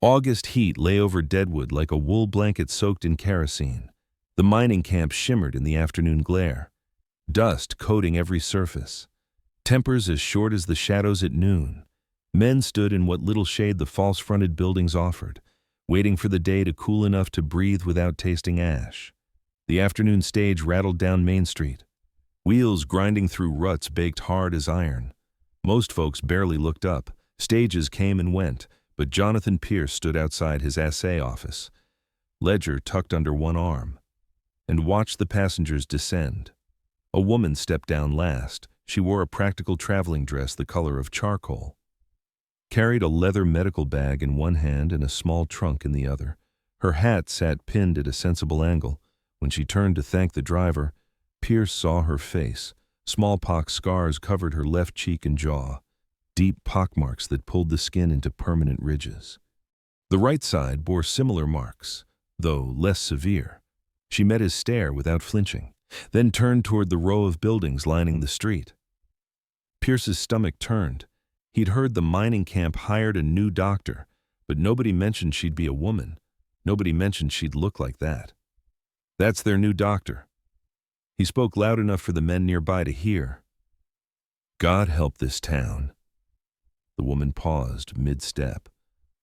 August heat lay over Deadwood like a wool blanket soaked in kerosene. The mining camp shimmered in the afternoon glare, dust coating every surface. Tempers as short as the shadows at noon. Men stood in what little shade the false-fronted buildings offered, waiting for the day to cool enough to breathe without tasting ash. The afternoon stage rattled down Main Street, wheels grinding through ruts baked hard as iron. Most folks barely looked up. Stages came and went, but Jonathan Pierce stood outside his assay office, ledger tucked under one arm, and watched the passengers descend. A woman stepped down last. She wore a practical traveling dress the color of charcoal, carried a leather medical bag in one hand and a small trunk in the other. Her hat sat pinned at a sensible angle. When she turned to thank the driver, Pierce saw her face. Smallpox scars covered her left cheek and jaw, deep pockmarks that pulled the skin into permanent ridges. The right side bore similar marks, though less severe. She met his stare without flinching, then turned toward the row of buildings lining the street. Pierce's stomach turned. He'd heard the mining camp hired a new doctor, but nobody mentioned she'd be a woman. Nobody mentioned she'd look like that. "That's their new doctor." He spoke loud enough for the men nearby to hear. "God help this town." The woman paused mid-step.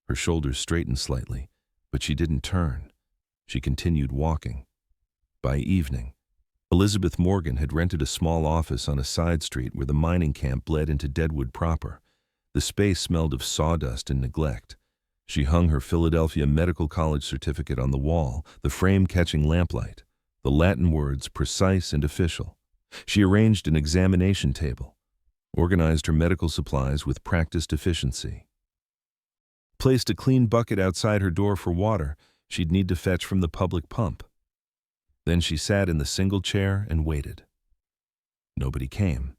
Her shoulders straightened slightly, but she didn't turn. She continued walking. By evening, Elizabeth Morgan had rented a small office on a side street where the mining camp bled into Deadwood proper. The space smelled of sawdust and neglect. She hung her Philadelphia Medical College certificate on the wall, the frame catching lamplight, the Latin words precise and official. She arranged an examination table, organized her medical supplies with practiced efficiency, placed a clean bucket outside her door for water she'd need to fetch from the public pump. Then she sat in the single chair and waited. Nobody came.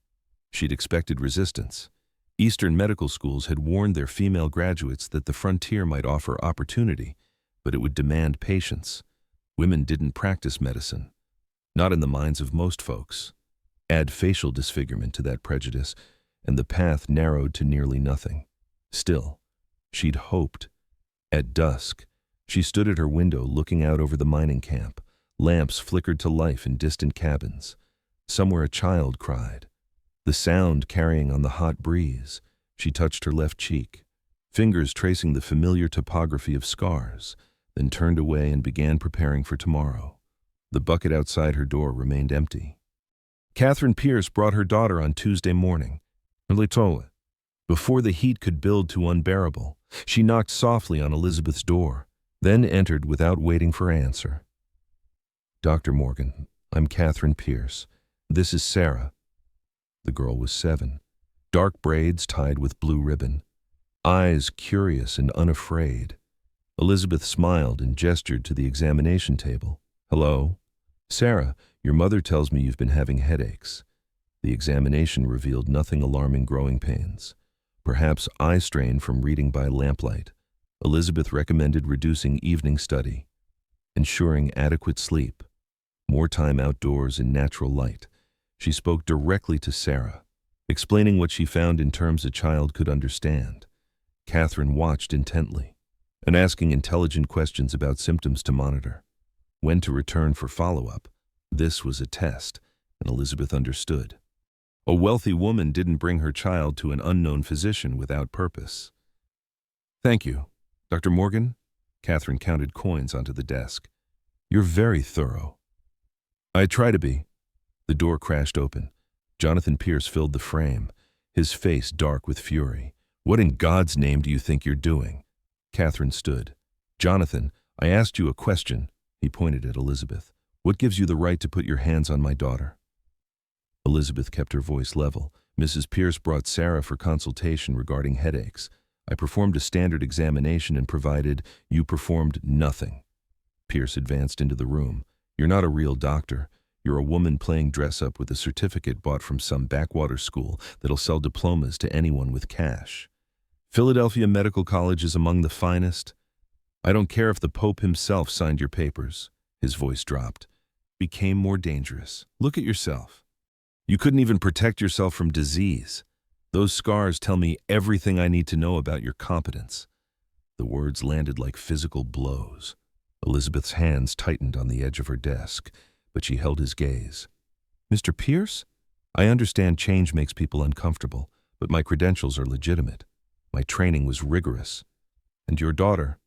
She'd expected resistance. Eastern medical schools had warned their female graduates that the frontier might offer opportunity, but it would demand patience. Women didn't practice medicine, not in the minds of most folks. Add facial disfigurement to that prejudice, and the path narrowed to nearly nothing. Still, she'd hoped. At dusk, she stood at her window looking out over the mining camp. Lamps flickered to life in distant cabins. Somewhere a child cried, the sound carrying on the hot breeze. She touched her left cheek, fingers tracing the familiar topography of scars, then turned away and began preparing for tomorrow. The bucket outside her door remained empty. Catherine Pierce brought her daughter on Tuesday morning. Before the heat could build to unbearable, she knocked softly on Elizabeth's door, then entered without waiting for answer. "Dr. Morgan, I'm Catherine Pierce. This is Sarah." The girl was 7, dark braids tied with blue ribbon, eyes curious and unafraid. Elizabeth smiled and gestured to the examination table. "Hello? Sarah, your mother tells me you've been having headaches." The examination revealed nothing alarming growing pains. Perhaps eye strain from reading by lamplight. Elizabeth recommended reducing evening study, ensuring adequate sleep, more time outdoors in natural light. She spoke directly to Sarah, explaining what she found in terms a child could understand. Catherine watched intently, and asking intelligent questions about symptoms to monitor. When to return for follow-up. This was a test, and Elizabeth understood. A wealthy woman didn't bring her child to an unknown physician without purpose. "Thank you, Dr. Morgan." Catherine counted coins onto the desk. "You're very thorough." "I try to be." The door crashed open. Jonathan Pierce filled the frame, his face dark with fury. "What in God's name do you think you're doing?" Catherine stood. "Jonathan, I asked you a question." He pointed at Elizabeth. "What gives you the right to put your hands on my daughter?" Elizabeth kept her voice level. "Mrs. Pierce brought Sarah for consultation regarding headaches. I performed a standard examination and provided you performed nothing." Pierce advanced into the room. "You're not a real doctor. You're a woman playing dress-up with a certificate bought from some backwater school that'll sell diplomas to anyone with cash. Philadelphia Medical College is among the finest. I don't care if the Pope himself signed your papers." His voice dropped. "Became more dangerous. Look at yourself. You couldn't even protect yourself from disease. Those scars tell me everything I need to know about your competence." The words landed like physical blows. Elizabeth's hands tightened on the edge of her desk, but she held his gaze. "Mr. Pierce? I understand change makes people uncomfortable, but my credentials are legitimate. My training was rigorous. And your daughter?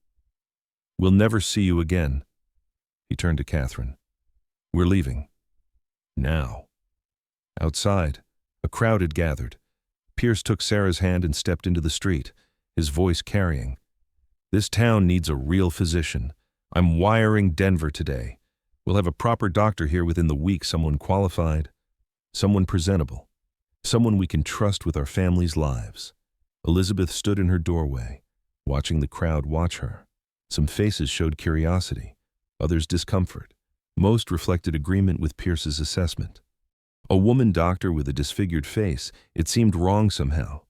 We'll never see you again." He turned to Catherine. "We're leaving. Now." Outside, a crowd had gathered. Pierce took Sarah's hand and stepped into the street, his voice carrying. "This town needs a real physician. I'm wiring Denver today. We'll have a proper doctor here within the week, someone qualified, someone presentable, someone we can trust with our families' lives." Elizabeth stood in her doorway, watching the crowd watch her. Some faces showed curiosity, others discomfort. Most reflected agreement with Pierce's assessment. A woman doctor with a disfigured face, it seemed wrong somehow.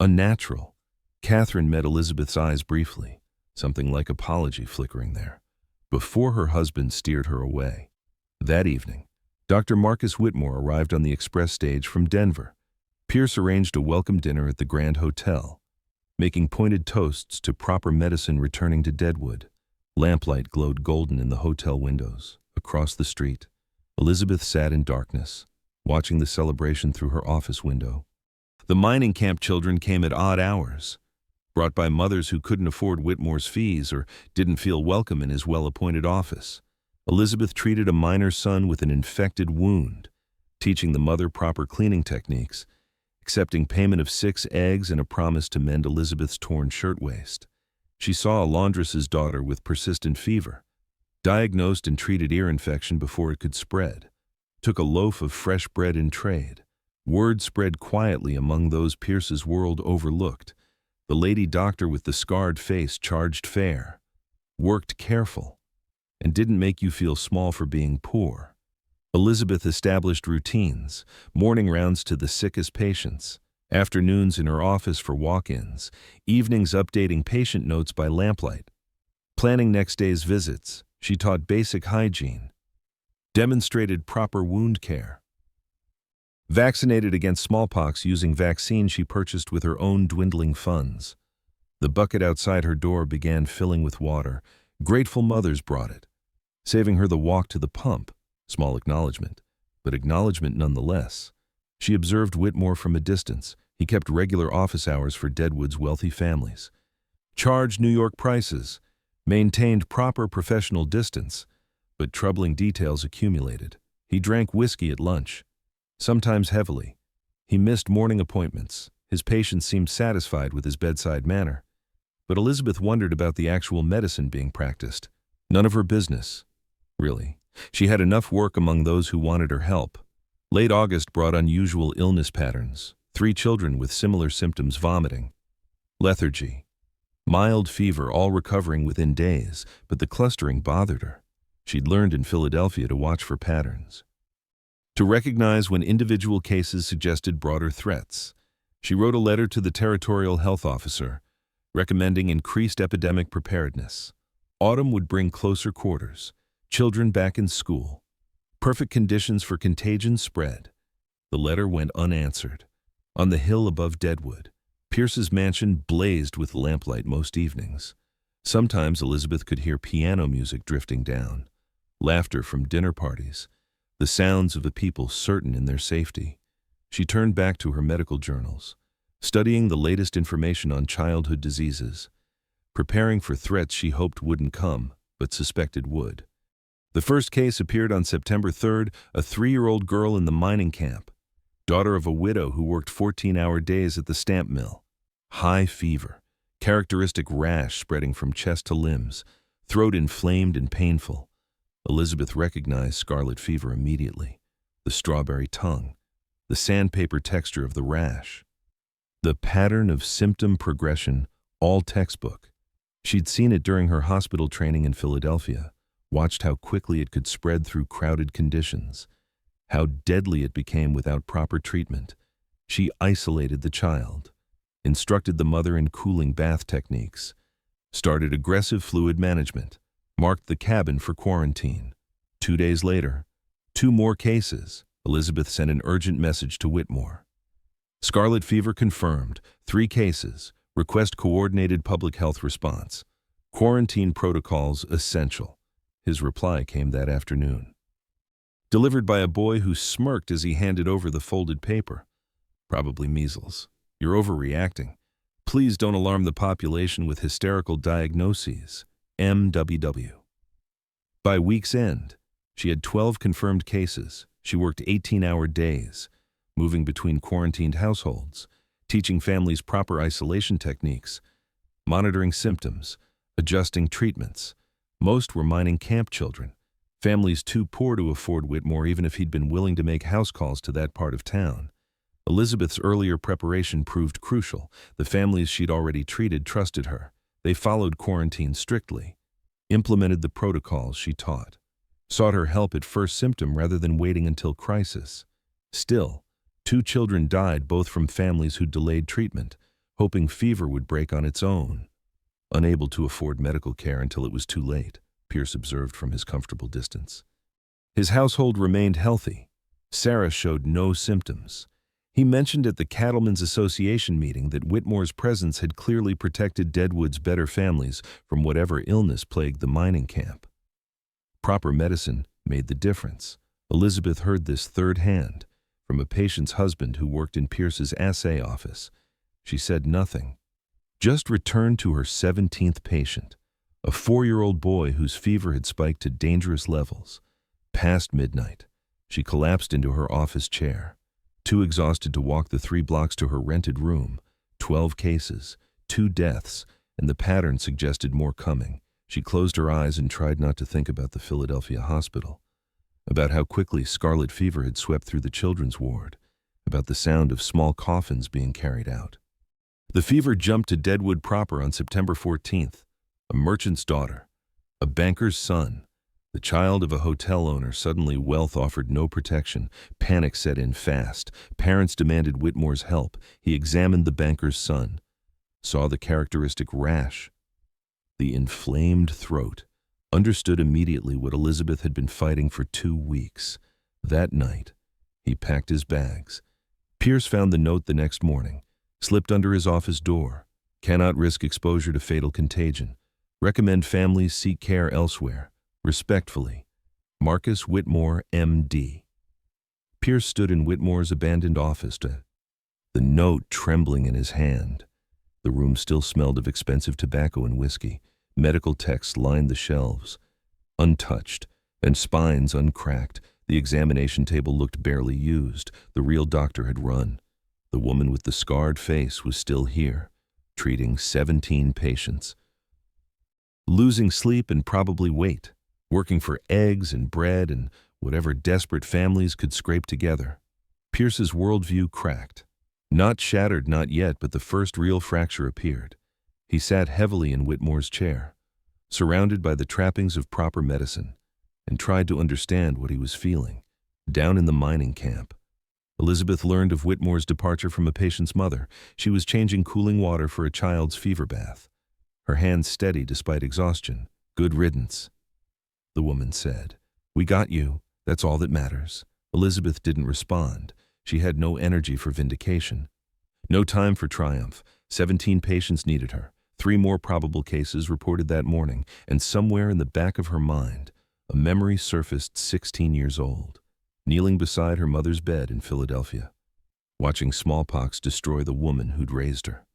Unnatural. Catherine met Elizabeth's eyes briefly, something like apology flickering there, before her husband steered her away. That evening, Dr. Marcus Whitmore arrived on the express stage from Denver. Pierce arranged a welcome dinner at the Grand Hotel, making pointed toasts to proper medicine returning to Deadwood. Lamplight glowed golden in the hotel windows. Across the street, Elizabeth sat in darkness, watching the celebration through her office window. The mining camp children came at odd hours, brought by mothers who couldn't afford Whitmore's fees or didn't feel welcome in his well-appointed office. Elizabeth treated a miner's son with an infected wound, teaching the mother proper cleaning techniques, accepting payment of 6 eggs and a promise to mend Elizabeth's torn shirtwaist. She saw a laundress's daughter with persistent fever, diagnosed and treated ear infection before it could spread, took a loaf of fresh bread in trade. Word spread quietly among those Pierce's world overlooked. The lady doctor with the scarred face charged fair, worked careful, and didn't make you feel small for being poor. Elizabeth established routines, morning rounds to the sickest patients, afternoons in her office for walk-ins, evenings updating patient notes by lamplight. Planning next day's visits, she taught basic hygiene, demonstrated proper wound care, vaccinated against smallpox using vaccine she purchased with her own dwindling funds. The bucket outside her door began filling with water. Grateful mothers brought it, saving her the walk to the pump. Small acknowledgement, but acknowledgement nonetheless. She observed Whitmore from a distance. He kept regular office hours for Deadwood's wealthy families, charged New York prices, maintained proper professional distance, but troubling details accumulated. He drank whiskey at lunch, sometimes heavily. He missed morning appointments. His patients seemed satisfied with his bedside manner. But Elizabeth wondered about the actual medicine being practiced. None of her business, really. She had enough work among those who wanted her help. Late August brought unusual illness patterns. 3 children with similar symptoms: vomiting, lethargy, mild fever, all recovering within days, but the clustering bothered her. She'd learned in Philadelphia to watch for patterns, to recognize when individual cases suggested broader threats. She wrote a letter to the territorial health officer, recommending increased epidemic preparedness. Autumn would bring closer quarters, children back in school, perfect conditions for contagion spread. The letter went unanswered. On the hill above Deadwood, Pierce's mansion blazed with lamplight most evenings. Sometimes Elizabeth could hear piano music drifting down, laughter from dinner parties, the sounds of a people certain in their safety. She turned back to her medical journals, studying the latest information on childhood diseases, preparing for threats she hoped wouldn't come, but suspected would. The first case appeared on September 3rd, a 3-year-old girl in the mining camp, daughter of a widow who worked 14-hour days at the stamp mill. High fever, characteristic rash spreading from chest to limbs, throat inflamed and painful. Elizabeth recognized scarlet fever immediately. The strawberry tongue, the sandpaper texture of the rash, the pattern of symptom progression, all textbook. She'd seen it during her hospital training in Philadelphia, watched how quickly it could spread through crowded conditions, how deadly it became without proper treatment. She isolated the child, instructed the mother in cooling bath techniques, started aggressive fluid management, marked the cabin for quarantine. 2 days later, 2 more cases. Elizabeth sent an urgent message to Whitmore. Scarlet fever confirmed, 3 cases, Request coordinated public health response. Quarantine protocols essential. His reply came that afternoon. Delivered by a boy who smirked as he handed over the folded paper. Probably measles. You're overreacting. Please don't alarm the population with hysterical diagnoses. MWW. By week's end, she had 12 confirmed cases. She worked 18-hour days, moving between quarantined households, teaching families proper isolation techniques, monitoring symptoms, adjusting treatments. Most were mining camp children, families too poor to afford Whitmore even if he'd been willing to make house calls to that part of town. Elizabeth's earlier preparation proved crucial. The families she'd already treated trusted her. They followed quarantine strictly, implemented the protocols she taught, sought her help at first symptom rather than waiting until crisis. Still, 2 children died, both from families who delayed treatment, hoping fever would break on its own. Unable to afford medical care until it was too late, Pierce observed from his comfortable distance. His household remained healthy. Sarah showed no symptoms. He mentioned at the Cattlemen's Association meeting that Whitmore's presence had clearly protected Deadwood's better families from whatever illness plagued the mining camp. Proper medicine made the difference. Elizabeth heard this third hand, from a patient's husband who worked in Pierce's assay office. She said nothing, just returned to her 17th patient, a 4-year-old boy whose fever had spiked to dangerous levels. Past midnight, she collapsed into her office chair, too exhausted to walk the 3 blocks to her rented room. 12 cases, 2 deaths, and the pattern suggested more coming. She closed her eyes and tried not to think about the Philadelphia hospital, about how quickly scarlet fever had swept through the children's ward, about the sound of small coffins being carried out. The fever jumped to Deadwood proper on September 14th. A merchant's daughter, a banker's son, the child of a hotel owner. Suddenly wealth offered no protection. Panic set in fast. Parents demanded Whitmore's help. He examined the banker's son, saw the characteristic rash, the inflamed throat, understood immediately what Elizabeth had been fighting for 2 weeks. That night, he packed his bags. Pierce found the note the next morning, slipped under his office door. Cannot risk exposure to fatal contagion. Recommend families seek care elsewhere. Respectfully, Marcus Whitmore, M.D. Pierce stood in Whitmore's abandoned office, the note trembling in his hand. The room still smelled of expensive tobacco and whiskey. Medical texts lined the shelves, untouched, and spines uncracked. The examination table looked barely used. The real doctor had run. The woman with the scarred face was still here, treating 17 patients. Losing sleep and probably weight, working for eggs and bread and whatever desperate families could scrape together. Pierce's worldview cracked. Not shattered, not yet, but the first real fracture appeared. He sat heavily in Whitmore's chair, surrounded by the trappings of proper medicine, and tried to understand what he was feeling. Down in the mining camp, Elizabeth learned of Whitmore's departure from a patient's mother. She was changing cooling water for a child's fever bath, her hands steady despite exhaustion. Good riddance, the woman said. We got you. That's all that matters. Elizabeth didn't respond. She had no energy for vindication. No time for triumph. 17 patients needed her. 3 more probable cases reported that morning, and somewhere in the back of her mind, a memory surfaced 16 years old, kneeling beside her mother's bed in Philadelphia, watching smallpox destroy the woman who'd raised her.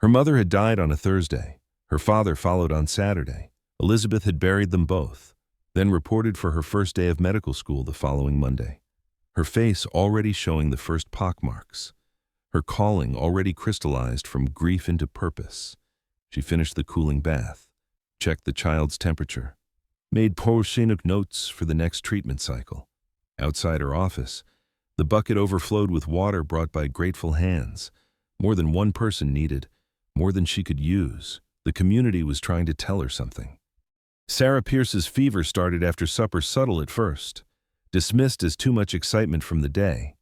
Her mother had died on a Thursday. Her father followed on Saturday. Elizabeth had buried them both, then reported for her first day of medical school the following Monday, her face already showing the first pockmarks, her calling already crystallized from grief into purpose. She finished the cooling bath, checked the child's temperature, made porcinic notes for the next treatment cycle. Outside her office, the bucket overflowed with water brought by grateful hands. More than one person needed, more than she could use. The community was trying to tell her something. Sarah Pierce's fever started after supper, subtle at first, dismissed as too much excitement from the day.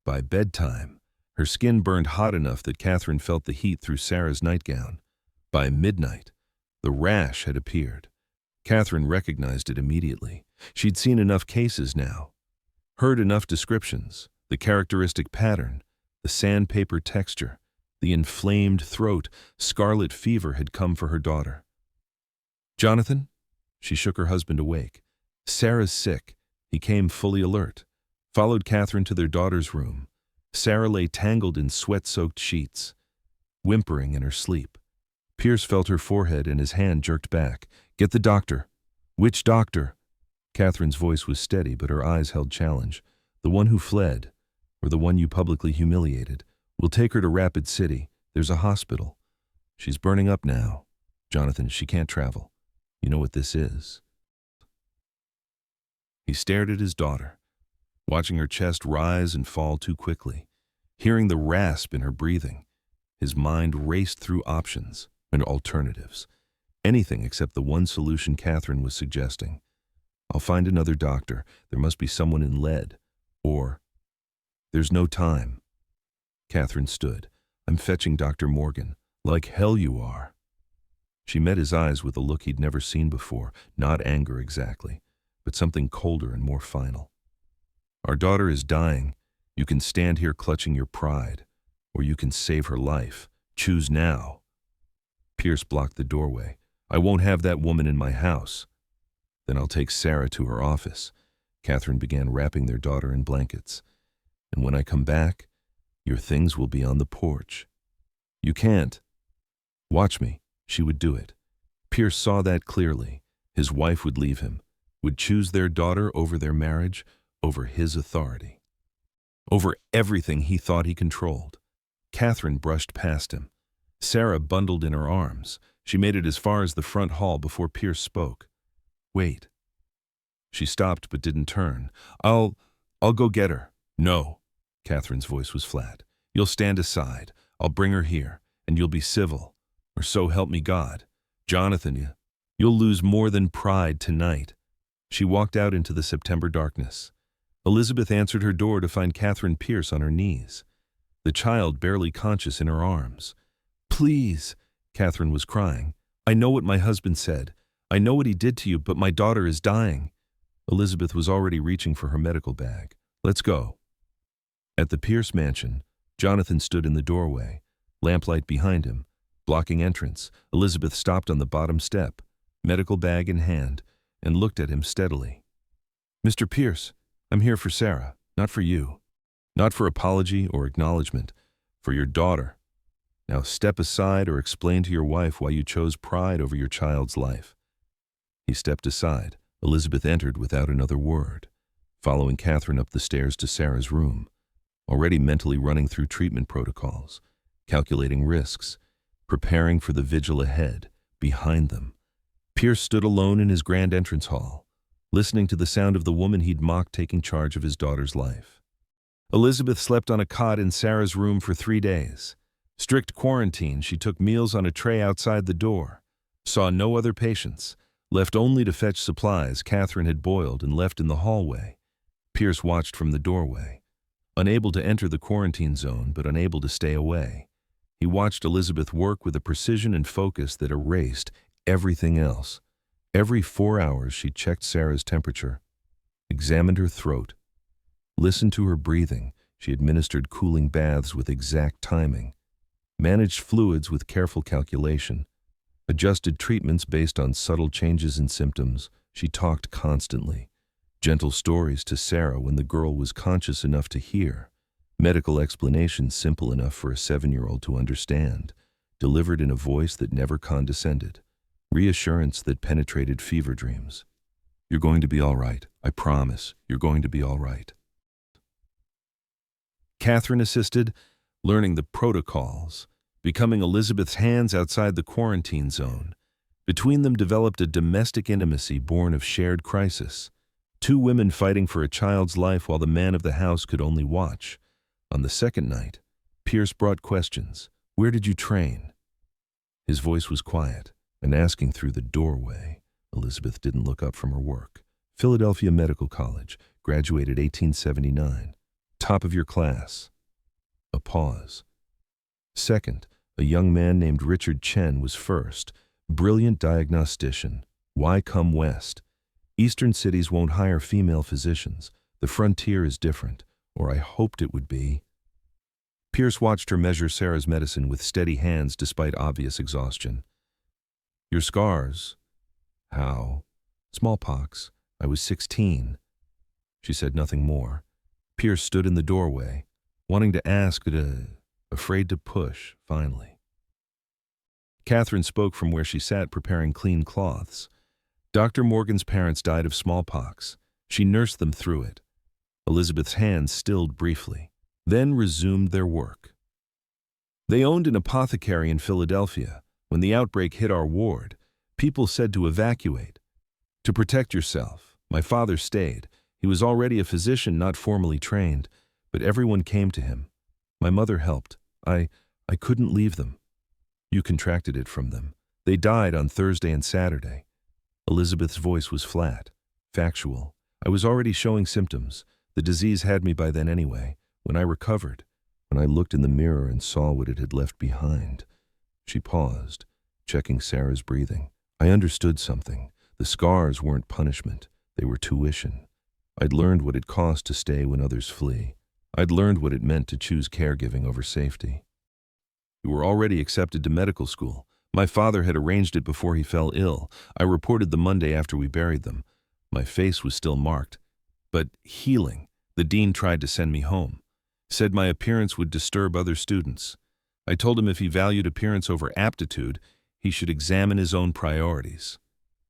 By bedtime, her skin burned hot enough that Catherine felt the heat through Sarah's nightgown. By midnight, the rash had appeared. Catherine recognized it immediately. She'd seen enough cases now, heard enough descriptions, the characteristic pattern, the sandpaper texture. The inflamed throat, scarlet fever had come for her daughter. "Jonathan?" She shook her husband awake. "Sarah's sick." He came fully alert, followed Catherine to their daughter's room. Sarah lay tangled in sweat-soaked sheets, whimpering in her sleep. Pierce felt her forehead and his hand jerked back. "Get the doctor." "Which doctor?" Catherine's voice was steady, but her eyes held challenge. "The one who fled, or the one you publicly humiliated. We'll take her to Rapid City. There's a hospital." "She's burning up now. Jonathan, she can't travel. You know what this is." He stared at his daughter, watching her chest rise and fall too quickly, hearing the rasp in her breathing. His mind raced through options and alternatives. Anything except the one solution Catherine was suggesting. "I'll find another doctor. There must be someone in lead. Or, there's no time." Catherine stood. "I'm fetching Dr. Morgan." "Like hell you are." She met his eyes with a look he'd never seen before, not anger exactly, but something colder and more final. "Our daughter is dying. You can stand here clutching your pride, or you can save her life. Choose now." Pierce blocked the doorway. "I won't have that woman in my house." "Then I'll take Sarah to her office." Catherine began wrapping their daughter in blankets. "And when I come back, your things will be on the porch." "You can't." "Watch me." She would do it. Pierce saw that clearly. His wife would leave him, would choose their daughter over their marriage, over his authority, over everything he thought he controlled. Catherine brushed past him. Sarah bundled in her arms. She made it as far as the front hall before Pierce spoke. "Wait." She stopped but didn't turn. I'll go get her." "No." Catherine's voice was flat. "You'll stand aside. I'll bring her here, and you'll be civil. Or so help me God. Jonathan, you'll lose more than pride tonight." She walked out into the September darkness. Elizabeth answered her door to find Catherine Pierce on her knees, the child barely conscious in her arms. "Please," Catherine was crying. "I know what my husband said. I know what he did to you, but my daughter is dying." Elizabeth was already reaching for her medical bag. "Let's go." At the Pierce mansion, Jonathan stood in the doorway, lamplight behind him, blocking entrance. Elizabeth stopped on the bottom step, medical bag in hand, and looked at him steadily. "Mr. Pierce, I'm here for Sarah, not for you. Not for apology or acknowledgement, for your daughter. Now step aside or explain to your wife why you chose pride over your child's life." He stepped aside. Elizabeth entered without another word, following Catherine up the stairs to Sarah's room, already mentally running through treatment protocols, calculating risks, preparing for the vigil ahead. Behind them, Pierce stood alone in his grand entrance hall, listening to the sound of the woman he'd mocked taking charge of his daughter's life. Elizabeth slept on a cot in Sarah's room for 3 days. Strict quarantine, she took meals on a tray outside the door, saw no other patients, left only to fetch supplies Catherine had boiled and left in the hallway. Pierce watched from the doorway, unable to enter the quarantine zone but unable to stay away. He watched Elizabeth work with a precision and focus that erased everything else. Every 4 hours she checked Sarah's temperature, examined her throat, listened to her breathing. She administered cooling baths with exact timing, managed fluids with careful calculation, adjusted treatments based on subtle changes in symptoms. She talked constantly, gentle stories to Sarah when the girl was conscious enough to hear, medical explanations simple enough for a 7-year-old to understand, delivered in a voice that never condescended, reassurance that penetrated fever dreams. "You're going to be all right. I promise. You're going to be all right." Catherine assisted, learning the protocols, becoming Elizabeth's hands outside the quarantine zone. Between them developed a domestic intimacy born of shared crisis. 2 women fighting for a child's life while the man of the house could only watch. On the second night, Pierce brought questions. "Where did you train?" His voice was quiet and asking through the doorway. Elizabeth didn't look up from her work. "Philadelphia Medical College, graduated 1879. Top of your class." A pause. Second, a young man named Richard Chen was first. Brilliant diagnostician. Why come west? Eastern cities won't hire female physicians. The frontier is different, or I hoped it would be. Pierce watched her measure Sarah's medicine with steady hands despite obvious exhaustion. Your scars? How? Smallpox. I was 16. She said nothing more. Pierce stood in the doorway, wanting to ask, but afraid to push, finally. Catherine spoke from where she sat preparing clean cloths. Dr. Morgan's parents died of smallpox. She nursed them through it. Elizabeth's hands stilled briefly, then resumed their work. They owned an apothecary in Philadelphia. When the outbreak hit our ward, people said to evacuate. To protect yourself, my father stayed. He was already a physician, not formally trained, but everyone came to him. My mother helped. I couldn't leave them. You contracted it from them. They died on Thursday and Saturday. Elizabeth's voice was flat, factual. I was already showing symptoms. The disease had me by then anyway. When I recovered, when I looked in the mirror and saw what it had left behind. She paused, checking Sarah's breathing. I understood something. The scars weren't punishment. They were tuition. I'd learned what it cost to stay when others flee. I'd learned what it meant to choose caregiving over safety. You were already accepted to medical school. My father had arranged it before he fell ill. I reported the Monday after we buried them. My face was still marked, but healing. The dean tried to send me home. Said my appearance would disturb other students. I told him if he valued appearance over aptitude, he should examine his own priorities.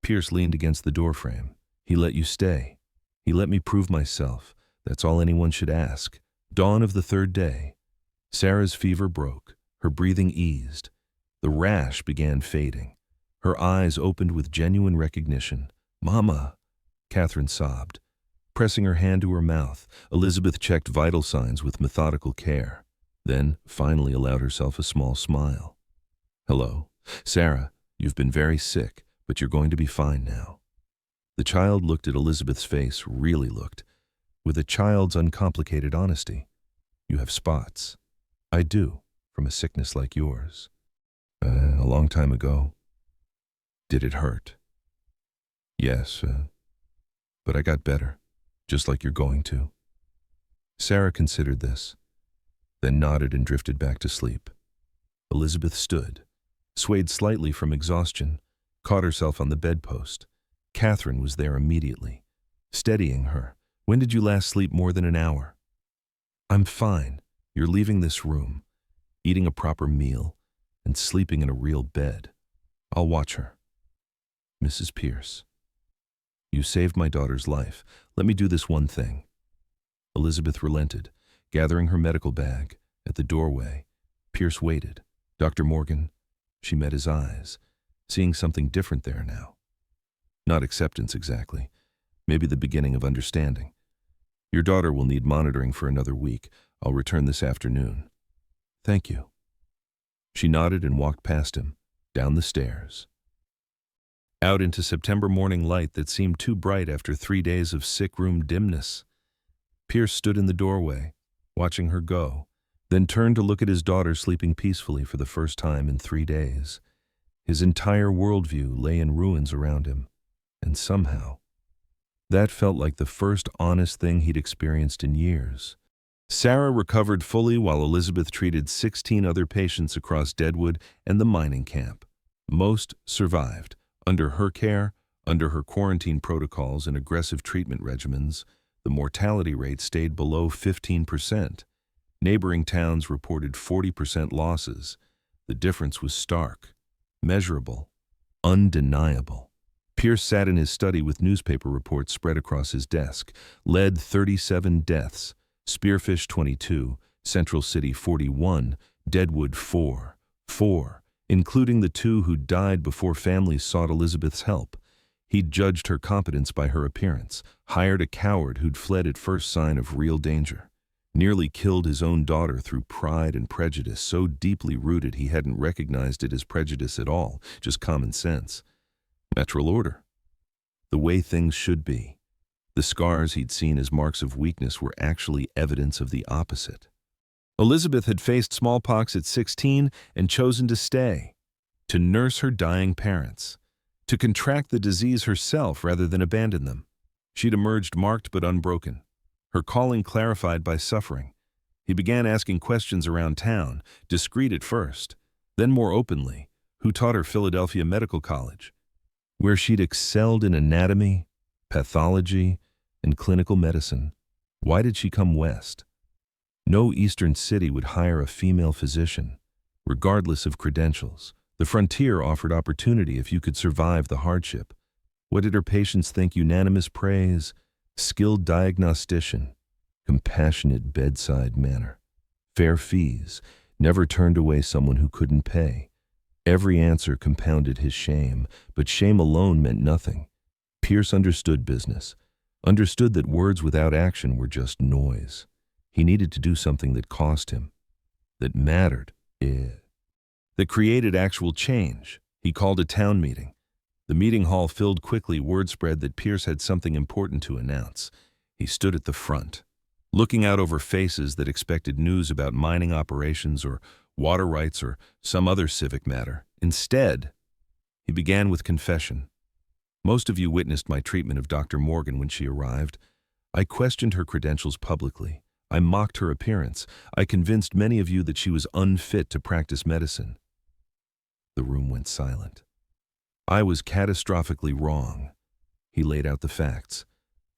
Pierce leaned against the doorframe. He let you stay. He let me prove myself. That's all anyone should ask. Dawn of the third day. Sarah's fever broke. Her breathing eased. The rash began fading. Her eyes opened with genuine recognition. Mama, Catherine sobbed. Pressing her hand to her mouth, Elizabeth checked vital signs with methodical care, then finally allowed herself a small smile. Hello. Sarah, you've been very sick, but you're going to be fine now. The child looked at Elizabeth's face, really looked, with a child's uncomplicated honesty. You have spots. I do, from a sickness like yours. A long time ago. Did it hurt? Yes, but I got better, just like you're going to. Sarah considered this, then nodded and drifted back to sleep. Elizabeth stood, swayed slightly from exhaustion, caught herself on the bedpost. Catherine was there immediately, steadying her. When did you last sleep more than an hour? I'm fine. You're leaving this room, eating a proper meal, and sleeping in a real bed. I'll watch her. Mrs. Pierce. You saved my daughter's life. Let me do this one thing. Elizabeth relented, gathering her medical bag. At the doorway, Pierce waited. Dr. Morgan. She met his eyes, seeing something different there now. Not acceptance exactly. Maybe the beginning of understanding. Your daughter will need monitoring for another week. I'll return this afternoon. Thank you. She nodded and walked past him, down the stairs. Out into September morning light that seemed too bright after 3 days of sick-room dimness. Pierce stood in the doorway, watching her go, then turned to look at his daughter sleeping peacefully for the first time in 3 days. His entire worldview lay in ruins around him, and somehow, that felt like the first honest thing he'd experienced in years. Sarah recovered fully while Elizabeth treated 16 other patients across Deadwood and the mining camp. Most survived. Under her care, under her quarantine protocols and aggressive treatment regimens, the mortality rate stayed below 15%. Neighboring towns reported 40% losses. The difference was stark, measurable, undeniable. Pierce sat in his study with newspaper reports spread across his desk. Lead 37 deaths, Spearfish 22, Central City 41, Deadwood 4, including the 2 who died before families sought Elizabeth's help. He'd judged her competence by her appearance, hired a coward who'd fled at first sign of real danger, nearly killed his own daughter through pride and prejudice so deeply rooted he hadn't recognized it as prejudice at all, just common sense. Natural order. The way things should be. The scars he'd seen as marks of weakness were actually evidence of the opposite. Elizabeth had faced smallpox at 16 and chosen to stay, to nurse her dying parents, to contract the disease herself rather than abandon them. She'd emerged marked but unbroken, her calling clarified by suffering. He began asking questions around town, discreet at first, then more openly, who taught her Philadelphia Medical College, where she'd excelled in anatomy, pathology, and clinical medicine. Why did she come west? No eastern city would hire a female physician, regardless of credentials. The frontier offered opportunity if you could survive the hardship. What did her patients think? Unanimous praise, skilled diagnostician, compassionate bedside manner, fair fees, never turned away someone who couldn't pay. Every answer compounded his shame, but shame alone meant nothing. Pierce understood business, understood that words without action were just noise. He needed to do something that cost him, that mattered, that created actual change. He called a town meeting. The meeting hall filled quickly. Word spread that Pierce had something important to announce. He stood at the front, looking out over faces that expected news about mining operations or water rights or some other civic matter. Instead, he began with confession. Most of you witnessed my treatment of Dr. Morgan when she arrived. I questioned her credentials publicly. I mocked her appearance. I convinced many of you that she was unfit to practice medicine. The room went silent. I was catastrophically wrong. He laid out the facts.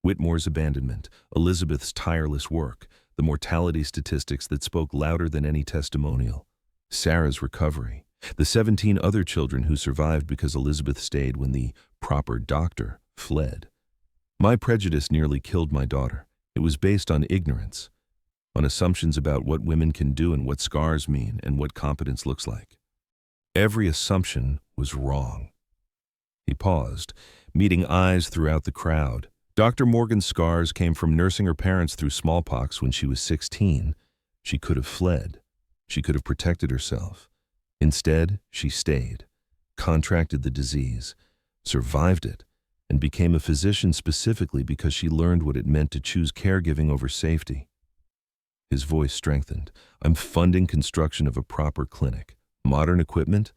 Whitmore's abandonment, Elizabeth's tireless work, the mortality statistics that spoke louder than any testimonial, Sarah's recovery, the 17 other children who survived because Elizabeth stayed when the proper doctor fled. My prejudice nearly killed my daughter. It was based on ignorance, on assumptions about what women can do and what scars mean and what competence looks like. Every assumption was wrong. He paused, meeting eyes throughout the crowd. Dr. Morgan's scars came from nursing her parents through smallpox when she was 16. She could have fled. She could have protected herself. Instead, she stayed, contracted the disease, survived it, and became a physician specifically because she learned what it meant to choose caregiving over safety. His voice strengthened. I'm funding construction of a proper clinic, modern equipment,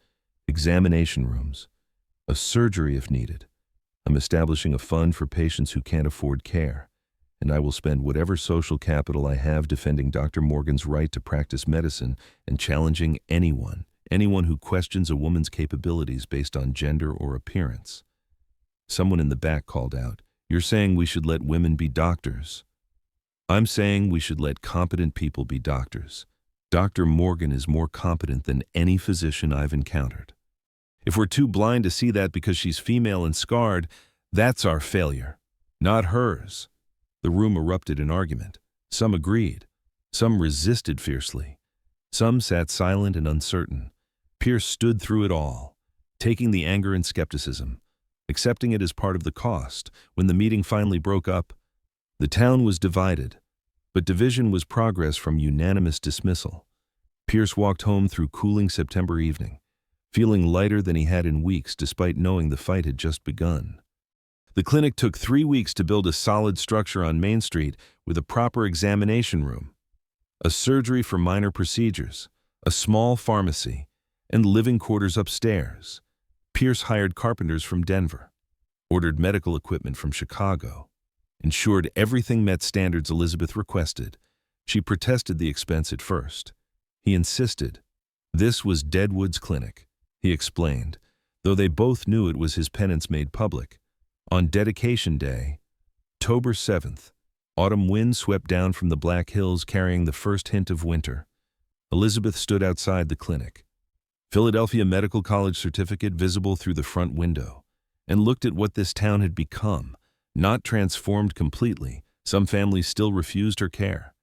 examination rooms, a surgery if needed. I'm establishing a fund for patients who can't afford care, and I will spend whatever social capital I have defending Dr. Morgan's right to practice medicine and challenging anyone who questions a woman's capabilities based on gender or appearance. Someone in the back called out, "You're saying we should let women be doctors?" I'm saying we should let competent people be doctors. Dr. Morgan is more competent than any physician I've encountered. If we're too blind to see that because she's female and scarred, that's our failure, not hers. The room erupted in argument. Some agreed. Some resisted fiercely. Some sat silent and uncertain. Pierce stood through it all, taking the anger and skepticism, accepting it as part of the cost. When the meeting finally broke up, the town was divided, but division was progress from unanimous dismissal. Pierce walked home through cooling September evening, feeling lighter than he had in weeks despite knowing the fight had just begun. The clinic took 3 weeks to build a solid structure on Main Street with a proper examination room, a surgery for minor procedures, a small pharmacy, and living quarters upstairs. Pierce hired carpenters from Denver, ordered medical equipment from Chicago, ensured everything met standards Elizabeth requested. She protested the expense at first. He insisted. This was Deadwood's clinic, he explained, though they both knew it was his penance made public. On dedication day, October 7th, autumn wind swept down from the Black Hills carrying the first hint of winter. Elizabeth stood outside the clinic, Philadelphia Medical College certificate visible through the front window, and looked at what this town had become, not transformed completely. Some families still refused her care,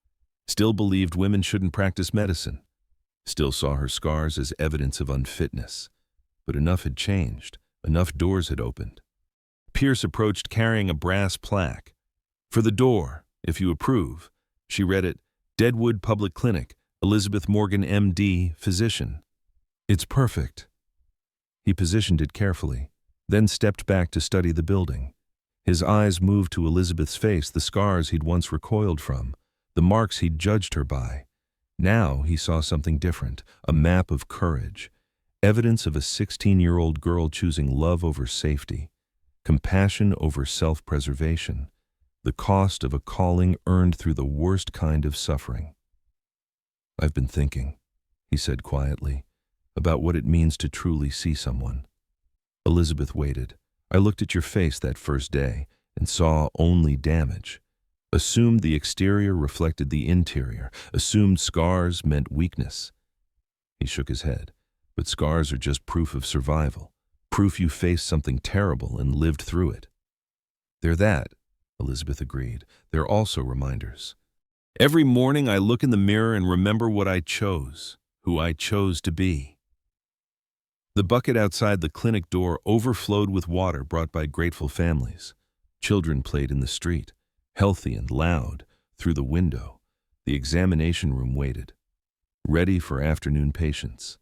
still believed women shouldn't practice medicine, still saw her scars as evidence of unfitness. But enough had changed. Enough doors had opened. Pierce approached carrying a brass plaque. "For the door, if you approve." She read it, "Deadwood Public Clinic, Elizabeth Morgan, M.D., physician." "It's perfect." He positioned it carefully, then stepped back to study the building. His eyes moved to Elizabeth's face, the scars he'd once recoiled from, the marks he'd judged her by. Now he saw something different, a map of courage, evidence of a 16-year-old girl choosing love over safety, compassion over self-preservation, the cost of a calling earned through the worst kind of suffering. I've been thinking, he said quietly, about what it means to truly see someone. Elizabeth waited. I looked at your face that first day and saw only damage. Assumed the exterior reflected the interior. Assumed scars meant weakness. He shook his head. But scars are just proof of survival. Proof you faced something terrible and lived through it. They're that, Elizabeth agreed. They're also reminders. Every morning I look in the mirror and remember what I chose, who I chose to be. The bucket outside the clinic door overflowed with water brought by grateful families. Children played in the street, healthy and loud, through the window. The examination room waited, ready for afternoon patients.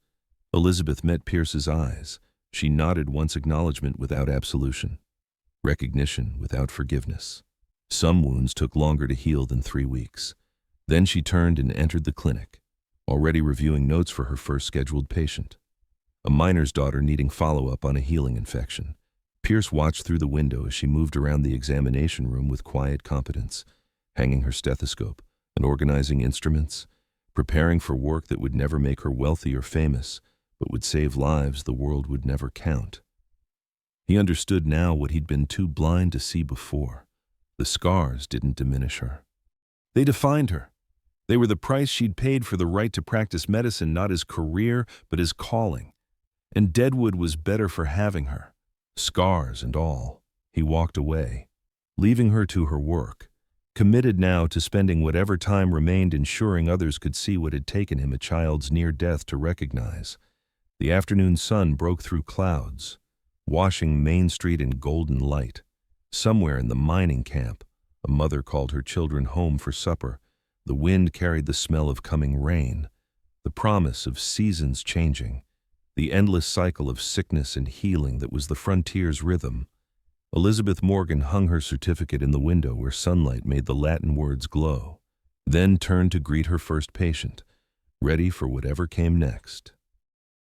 Elizabeth met Pierce's eyes. She nodded once acknowledgement without absolution, recognition without forgiveness. Some wounds took longer to heal than 3 weeks. Then she turned and entered the clinic, already reviewing notes for her first scheduled patient. A miner's daughter needing follow-up on a healing infection. Pierce watched through the window as she moved around the examination room with quiet competence, hanging her stethoscope and organizing instruments, preparing for work that would never make her wealthy or famous, but would save lives the world would never count. He understood now what he'd been too blind to see before. The scars didn't diminish her. They defined her. They were the price she'd paid for the right to practice medicine, not as career, but as calling. And Deadwood was better for having her, scars and all. He walked away, leaving her to her work, committed now to spending whatever time remained ensuring others could see what had taken him a child's near death to recognize. The afternoon sun broke through clouds, washing Main Street in golden light. Somewhere in the mining camp, a mother called her children home for supper. The wind carried the smell of coming rain, the promise of seasons changing, the endless cycle of sickness and healing that was the frontier's rhythm. Elizabeth Morgan hung her certificate in the window where sunlight made the Latin words glow, then turned to greet her first patient, ready for whatever came next.